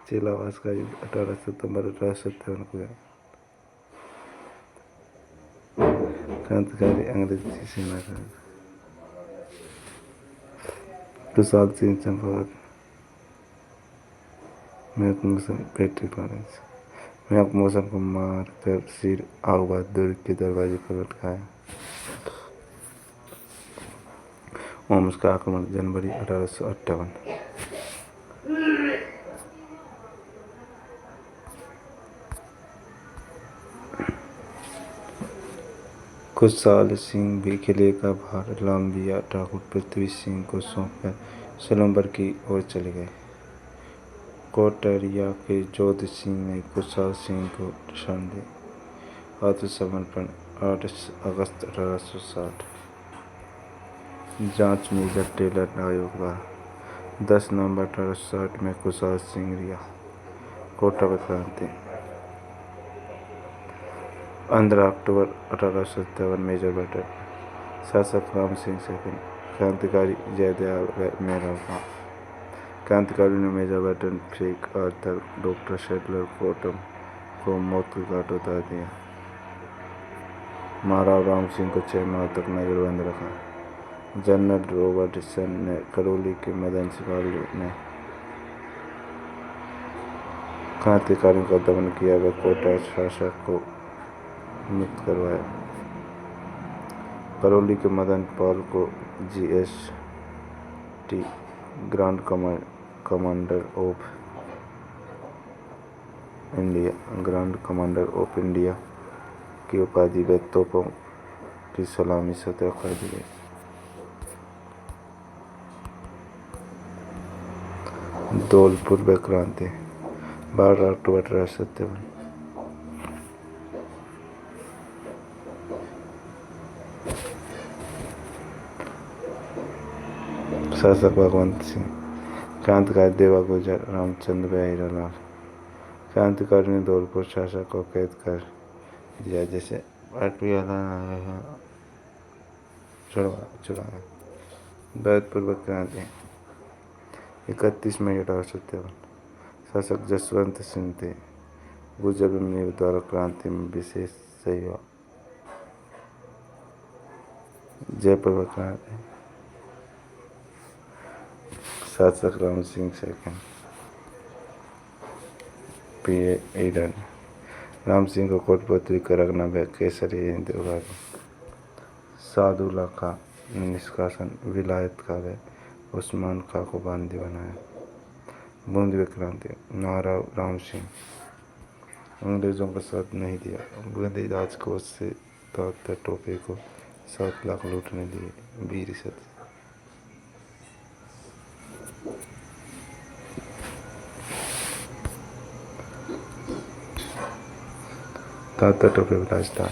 चेलावास का युद्ध 18 सितंबर 1857 को हुआ। क्रांतिकारी अंग्रेजी सेना का कुशल सिंह चंपावत, पैट्रिक लॉरेंस। मौसम को मार कर सिर आउबाद दुर्ग के दरवाजे पर लटकाया। ओम्स का आक्रमण जनवरी 1858। कुशल सिंह भी किले का भार लांबिया ठाकुर पृथ्वी सिंह को सौंपकर सलम्बर की ओर चले गए। कोटरिया के जोध सिंह ने कुशल सिंह को शरण दी। आत्मसमर्पण 8 अगस्त 1860। जांच मेजर टेलर आयोग द्वारा 10 नवंबर 1860 में कुशल सिंह रिहा। कोटा पर क्रांति 15 अक्टूबर 1857 मेजर बटन। शासक राम सिंह सेकंड। क्रांतिकारी जयदयाल मेहरा। क्रांतिकारियों ने मेजर बटन, फेक आर्थर, डॉक्टर शेडलर कोटम को मौत के घाट उतार दिया। महाराव राम सिंह को 6 माह तक नजरबंद रखा। जनरल रॉबर्टसन ने करौली के मदन सिपाही ने क्रांतिकारियों का दमन किया व कोटा शासक को मुक्त करवाया। करौली के मदन पाल को GST grand commander of India की उपाधि व तोपों की सलामी सतह कर दी गई। धौलपुर व क्रांति 12 अक्टूबर 1857। शासक भगवंत सिंह। क्रांतिकारी देवा गुजर, रामचंद्र व हीरालाल। क्रांतिकारी ने धौलपुर शासक को कैद कर दिया, जैसे छुड़ाया। बैतपुर व क्रांति 31 मई 1857। शासक जसवंत सिंह थे। गुजर व मीर द्वारा क्रांति में विशेष सहयोग। जयपुर व क्रांति शासक Ram Singh second. P.A. Eden. Ram Singh को कोटपुतली करगना व केसरी हिंद उगाड़ी। सादुल्ला का निष्कासन, विलायत का व उस्मान खां को बंदी बनाया। बूंदी क्रांति, नाराव राम सिंह। अंग्रेजों का साथ नहीं दिया, बूंदी राजकोष से तात्या टोपे को 7 लाख लूटने दिए, वीर सत। तात्या टोपे राजस्थान।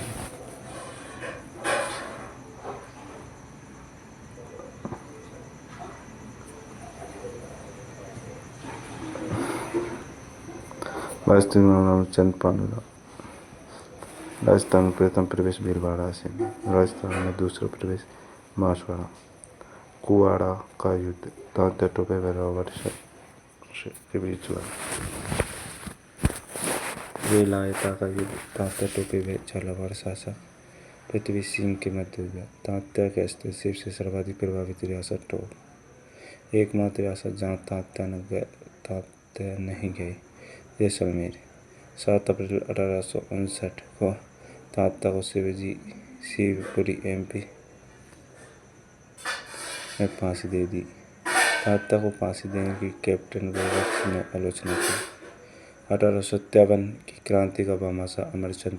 राजस्थान में चंद पांडुला। राजस्थान में प्रथम प्रवेश भीलवाड़ा से, राजस्थान में दूसरा प्रवेश मासवाड़ा। कुवाड़ा का युद्ध तात्या टोपे व रॉबर्ट के बीच हुआ। वेलायता का युद्ध तात्या टोपे व झालावाड़ शासक पृथ्वी सिंह के मध्य हुआ। तात्या के हस्तक्षेप से सर्वाधिक प्रभावित रियासत टोक। एकमात्र रियासत जहाँ तात्या नहीं गए, जैसलमेर। 7 अप्रैल 1859 को तात्या को शिवपुरी MP में फांसी दे दी। तात्या को फांसी देने की कैप्टन रॉबर्ट्स ने आलोचना की। 1857 की क्रांति का भामाशाह अमरचंद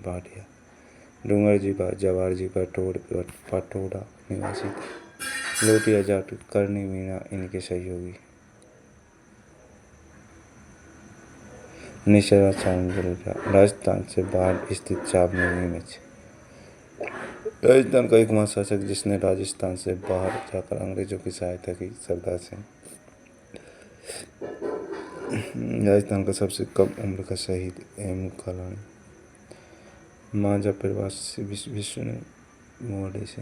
भाटिया डूंगरजी जवारजी पटोड़ा निवासी थे। लोटिया जाट करनी मीणा इनके सहयोगी। राजस्थान से बाहर स्थित चाबनी में। राजस्थान का एकमात्र शासक जिसने राजस्थान से बाहर जाकर अंग्रेजों की सहायता की, सरदार सिंह। राजस्थान का सबसे कम उम्र का शहीद एम कालानी। मांझा प्रवासी विष्णु मोहडे से।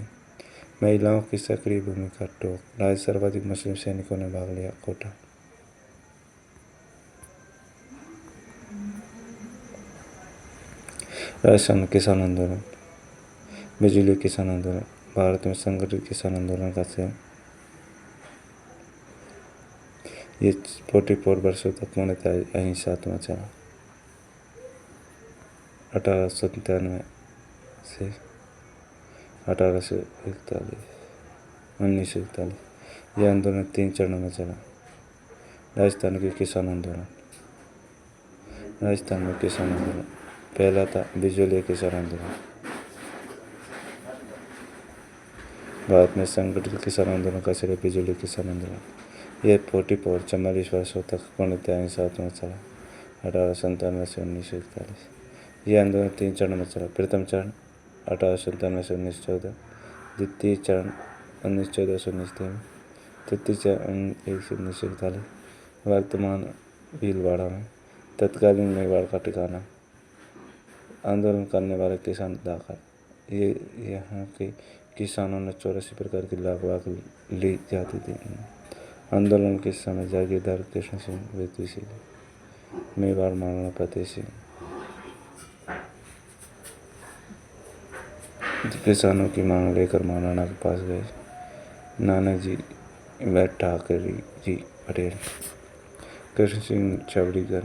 महिलाओं की सक्रिय भूमिका टोक। राज्य सर्वाधिक मुस्लिम सैनिकों ने भाग लिया, कोटा। राजस्थान किसान आंदोलन। बिजली किसान आंदोलन भारत में संगठित किसान आंदोलन का से ये 44 वर्षों तक पूर्णतः अहिंसात्मक चला। 1897 से 1941। यह आंदोलन 3 चरणों में चला। राजस्थान के किसान आंदोलन। राजस्थान में किसान आंदोलन पहला था बिजली किसान आंदोलन। भारत में संगठित किसान आंदोलन का श्रेय बिजली किसान आंदोलन। यह 44 वर्षों तक पूर्णतः अहिंसात्मक चला। 1897 से 1941। यह आंदोलन 3 चरणों में चला। प्रथम चरण 1897 से 1914, द्वितीय चरण 1914 से 1913, तृतीय चरण 1 से 1941। वर्तमान भीलवाड़ा में तत्कालीन मेवाड़ का ठिकाना। आंदोलन करने वाले किसान दाखिल। ये यहाँ के किसानों ने 84 प्रकार की लागत ली जाती थी। आंदोलन के समय जागीरदार कृष्ण सिंह वृत्तिशील, मेवाड़ महाराणा फतेह सिंह। किसानों की मांग लेकर महाराणा के पास गए। नानक जी व ठाकरे जी पटेल, कृष्ण सिंह छबड़ीकर,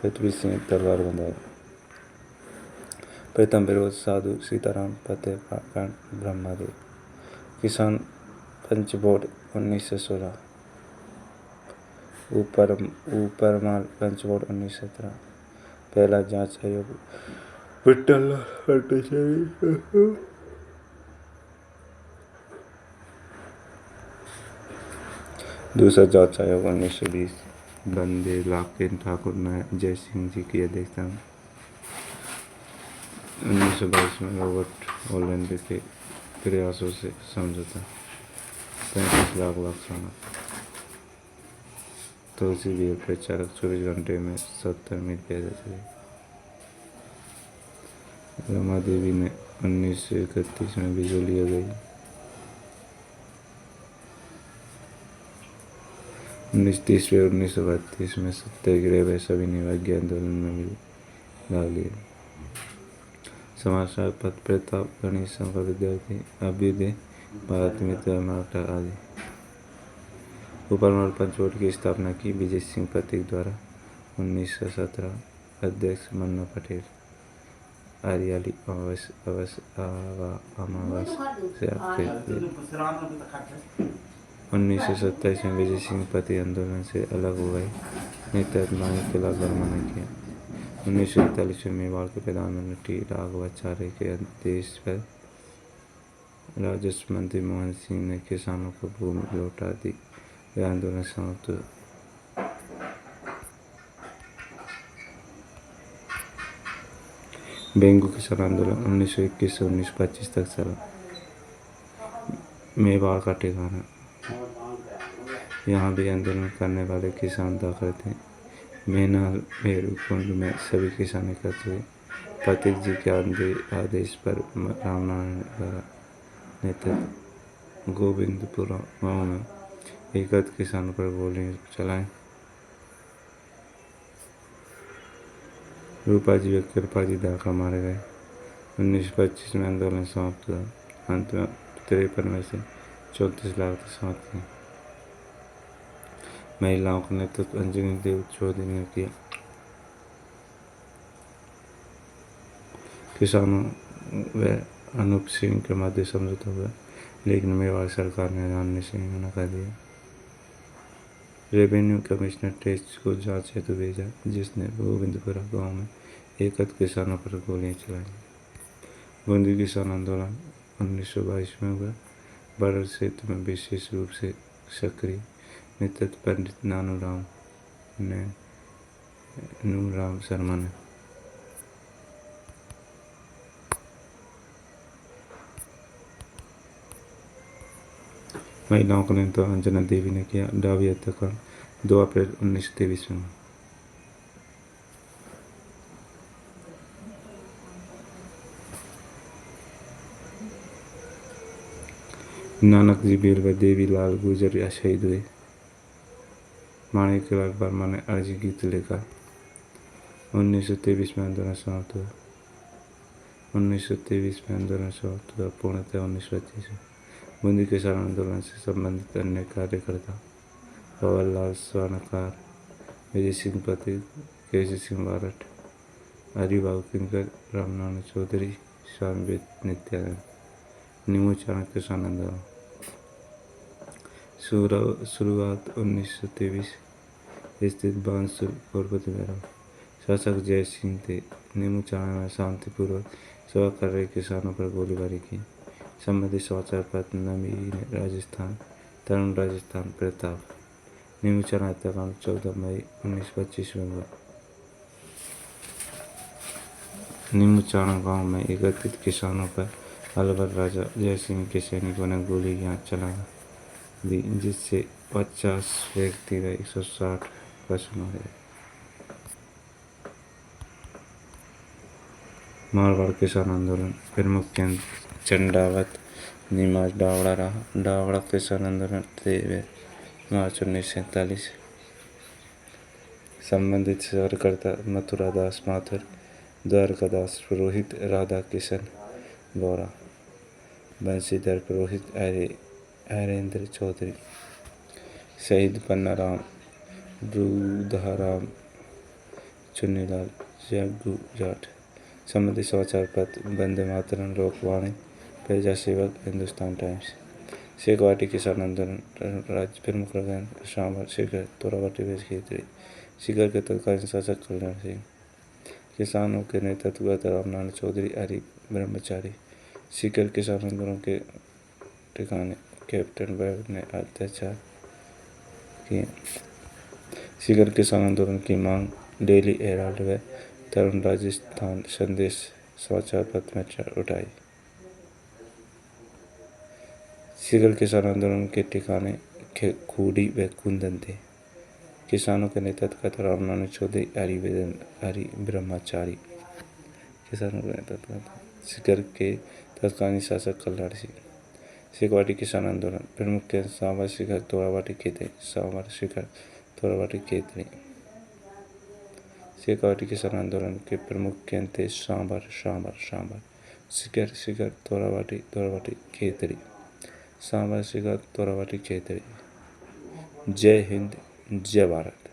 पृथ्वी सिंह तलवार बंधाए। प्रथम विरोध साधु सीताराम फतेहकांड ब्रह्मदेव। किसान पंच बोर्ड 1916। ऊपरमाल पंच बोर्ड 1917। पहला जांच आयोग विठ्ठललाल भट्टाचार्य। दूसरा जांच आयोग 1920 बंदे लाकेन ठाकुर जय सिंह जी की अध्यक्षता में। 1922 में रॉबर्ट ओलैंड के प्रयासों से समझौता। 35 लाख लाखसाना। तुलसी बिल प्रचारक 24 घंटे में 70 मील पैदल चले। रमा देवी ने 1931 में बिजली लिया गई। 1930 और 1932 में सत्याग्रह व सभी निवासी आंदोलन में भी भाग लिया। समाचार पत्र प्रताप गणेश संघ का विद्यार्थी, अभ्युदय, भारत मित्र, मराठा आदि। ऊपरमाल पंचवोट की स्थापना की विजय सिंह प्रतीक द्वारा 1917। अध्यक्ष मन्ना पटेल। आरियाली अमावस से 1927 में विजय सिंह पति आंदोलन से अलग हो गए। नेतृत्व मांगी किला बर्मा ने किया। 1941 में मेवाड़ के प्रधानमंत्री राघवाचार्य के आदेश पर राजस्व मंत्री मोहन सिंह ने किसानों को भूमि लौटा दी। यह आंदोलन समाप्त हुआ। बेंगू किसान आंदोलन 1921 से 1925 तक चला। मेवाड़ का ठिकाना, यहाँ भी आंदोलन करने वाले किसान दाखिल थे। मेनाल भेरू कुंड में सभी किसान एकत्र हुए। प्रतीक जी के आदेश पर रामनारायण द्वारा नेतृत्व गोविंदपुरा गांव में एकत्र किसानों पर गोली चलाई। रूपा जी व कृपा जी दाखा मारे गए। 1925 में आंदोलन समाप्त हुआ। अंत में 53 में से 34 लाख तक समाप्त हुए। महिलाओं का नेतृत्व अंजनी देव चौधरी ने किया। किसानों व अनूप सिंह के मध्य समझौता हुआ, लेकिन मेवाड़ सरकार ने जानने से मना कर दिया। रेवेन्यू कमिश्नर टेस्ट को जांच हेतु भेजा, जिसने गोविंदपुरा गांव में एकत्र किसानों पर गोलियां चलाई। बूंदी किसान आंदोलन 1922 में हुआ। बॉर्डर क्षेत्र में विशेष रूप से सक्रिय नेतृत्व पंडित नानूराम शर्मा ने। महिलाओं का नेतृत्व अंजना देवी ने किया। डावी हत्याकांड 2 अप्रैल 1923 में हुआ। नानक जी बीर व देवी लाल गुजर शहीद हुए। माणिकलाल वर्मा ने अर्जी गीत लिखा। 1923 में आंदोलन समाप्त हुआ। 1923 में आंदोलन समाप्त हुआ। पूर्णतः 1925 में बूंदी किसान आंदोलन से संबंधित अन्य कार्यकर्ता पवनलाल स्वर्णकार, विजय सिंह पति, केसी सिंह बारठ, हरिबाबू किंकर, रामनारायण चौधरी, स्वामी नित्यानंद। नीमू चाणक्य किसान आंदोलन शुरुआत 1923 स्थित बांसुर गोरपति में शासक जय सिंह थे। नीमू चाणक्य में शांतिपूर्वक सभा कर रहे किसानों पर गोलीबारी की। संबंधित समाचार पत्र नवीन राजस्थान, तरुण राजस्थान, प्रताप। नीमू चाणक्य हत्याकांड 14 मई 1925 में हुआ। नीमू चाणक्य गांव में एकत्रित किसानों पर अलवर राजा जय सिंह के सैनिकों ने गोलियां चला दी, जिससे 50 व्यक्ति व 160 पशु मारे। मारवाड़ किसान आंदोलन प्रमुख केंद्र चंडावत, नीमाज, डावड़ा रहा। डावड़ा किसान आंदोलन 13 मार्च 1947। संबंधित कार्यकर्ता मथुरादास माथुर, द्वारकादास पुरोहित, राधा किशन बोरा, बंशीधर पुरोहित, हरेंद्र चौधरी। शहीद पन्नाराम, रूधाराम, चुन्नीलाल, जग्गू जाट। संबंधित समाचार पत्र वंदे मातरम, लोकवाणी, प्रजा सेवक, हिंदुस्तान टाइम्स। शेखवाटी किसान आंदोलन राज्य प्रमुख शामल, शिखर, तोरावाटी, वेश खेतड़ी। शिखर के तत्कालीन शासक कल्याण सिंह। किसानों के नेतृत्व रामनारायण चौधरी, हरि ब्रह्मचारी। शिखर किसान आंदोलन के ठिकाने कैप्टन वेब ने अत्याचार किए। शिखर किसान आंदोलन की मांग डेली हेराल्ड व तरुण राजस्थान संदेश समाचार पत्र में उठाई। शिखर किसान आंदोलन के ठिकाने खूडी व कुंदन थे। किसानों के नेतृत्व का रामनारायण चौधरी, हरि ब्रह्मचारी। किसानों के नेतृत्व शिखर के तत्कालीन शासक कल्याण सिंह। शेखवाटी किसान आंदोलन प्रमुख केंद्र सांभर, शिखर, तोरावाटी, खेतड़ी। सांभर, शिखर, तोरावाटी, खेतड़ी। शेखवाटी किसान आंदोलन के प्रमुख केंद्र थे सांभर, शिखर, तोरावाटी, खेतड़ी। सांभर, शिखर, तोरावाटी, खेतड़ी। जय हिंद, जय भारत।